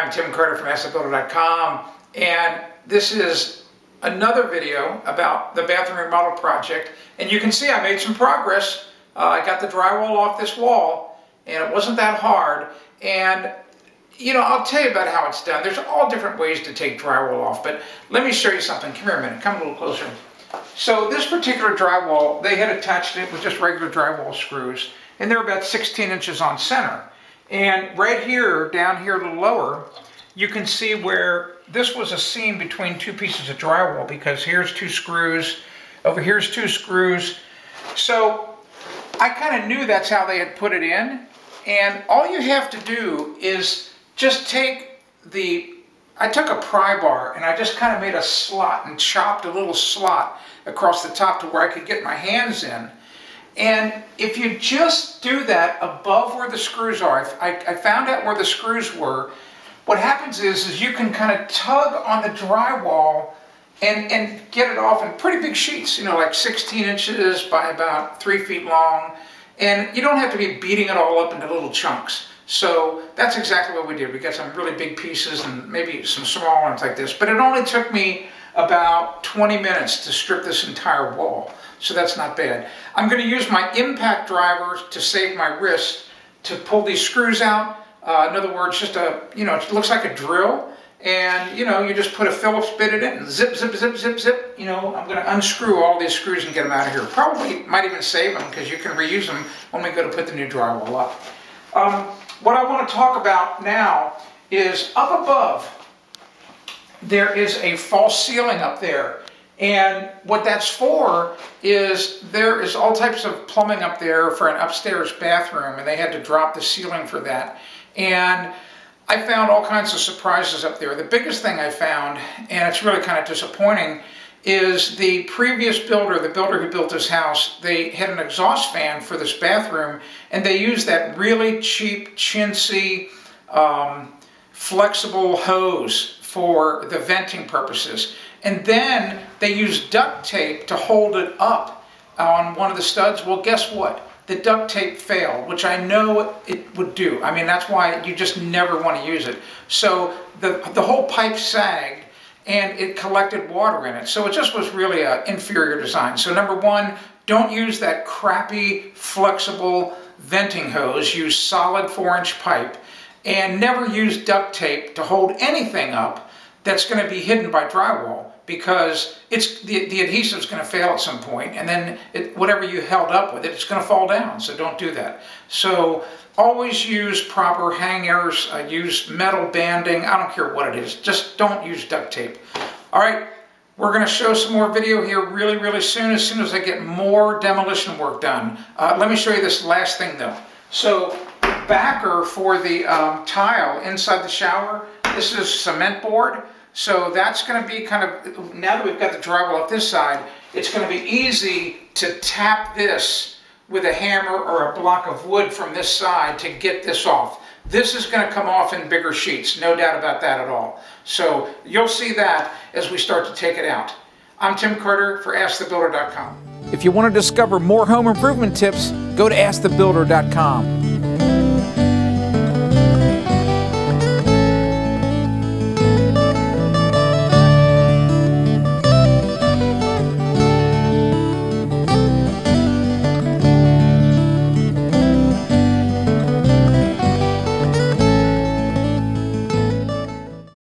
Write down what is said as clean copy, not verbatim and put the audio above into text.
I'm Tim Carter from AsktheBuilder.com, and this is another video about the bathroom remodel project. And you can see I made some progress. I got the drywall off this wall, and it wasn't that hard. And you know, I'll tell you about how it's done. There's all different ways to take drywall off, but let me show you something. Come here a minute, come a little closer. So this particular drywall, they had attached it with just regular drywall screws, and they're about 16 inches on center. And right here, down here a little lower, you can see where this was a seam between two pieces of drywall, because here's two screws, over here's two screws. So I kind of knew that's how they had put it in, and all you have to do is just take I took a pry bar and I just kind of made a slot and chopped a little slot across the top to where I could get my hands in. And if you just do that above where the screws are, I found out where the screws were, what happens is you can kind of tug on the drywall and get it off in pretty big sheets, you know, like 16 inches by about 3 feet long. And you don't have to be beating it all up into little chunks. So that's exactly what we did. We got some really big pieces and maybe some small ones like this, but it only took me about 20 minutes to strip this entire wall. So that's not bad. I'm going to use my impact driver to save my wrist to pull these screws out. In other words, just it looks like a drill, and you just put a Phillips bit in it and zip, zip, zip, zip, zip. I'm going to unscrew all these screws and get them out of here. Probably might even save them, because you can reuse them when we go to put the new drywall up. What I want to talk about now is up above, there is a false ceiling up there. And what that's for is there is all types of plumbing up there for an upstairs bathroom, and they had to drop the ceiling for that. And I found all kinds of surprises up there. The biggest thing I found, and it's really kind of disappointing, is the previous builder, the builder who built this house, they had an exhaust fan for this bathroom, and they used that really cheap, chintzy, flexible hose for the venting purposes. And then they used duct tape to hold it up on one of the studs. Well, guess what? The duct tape failed, which I know it would do. I mean, that's why you just never want to use it. So the whole pipe sagged, and it collected water in it. So it just was really an inferior design. So number one, don't use that crappy, flexible venting hose. Use solid 4-inch pipe, and never use duct tape to hold anything up that's going to be hidden by drywall, because the adhesive is going to fail at some point, and then whatever you held up with it's going to fall down. So don't do that. So always use proper hangers, use metal banding. I don't care what it is. Just don't use duct tape. All right, we're going to show some more video here really soon as I get more demolition work done. Let me show you this last thing though. So the backer for the tile inside the shower, this is cement board. So that's going to be kind of, now that we've got the drywall up this side, it's going to be easy to tap this with a hammer or a block of wood from this side to get this off. This is going to come off in bigger sheets, no doubt about that at all. So you'll see that as we start to take it out. I'm Tim Carter for AsktheBuilder.com. If you want to discover more home improvement tips, go to AsktheBuilder.com.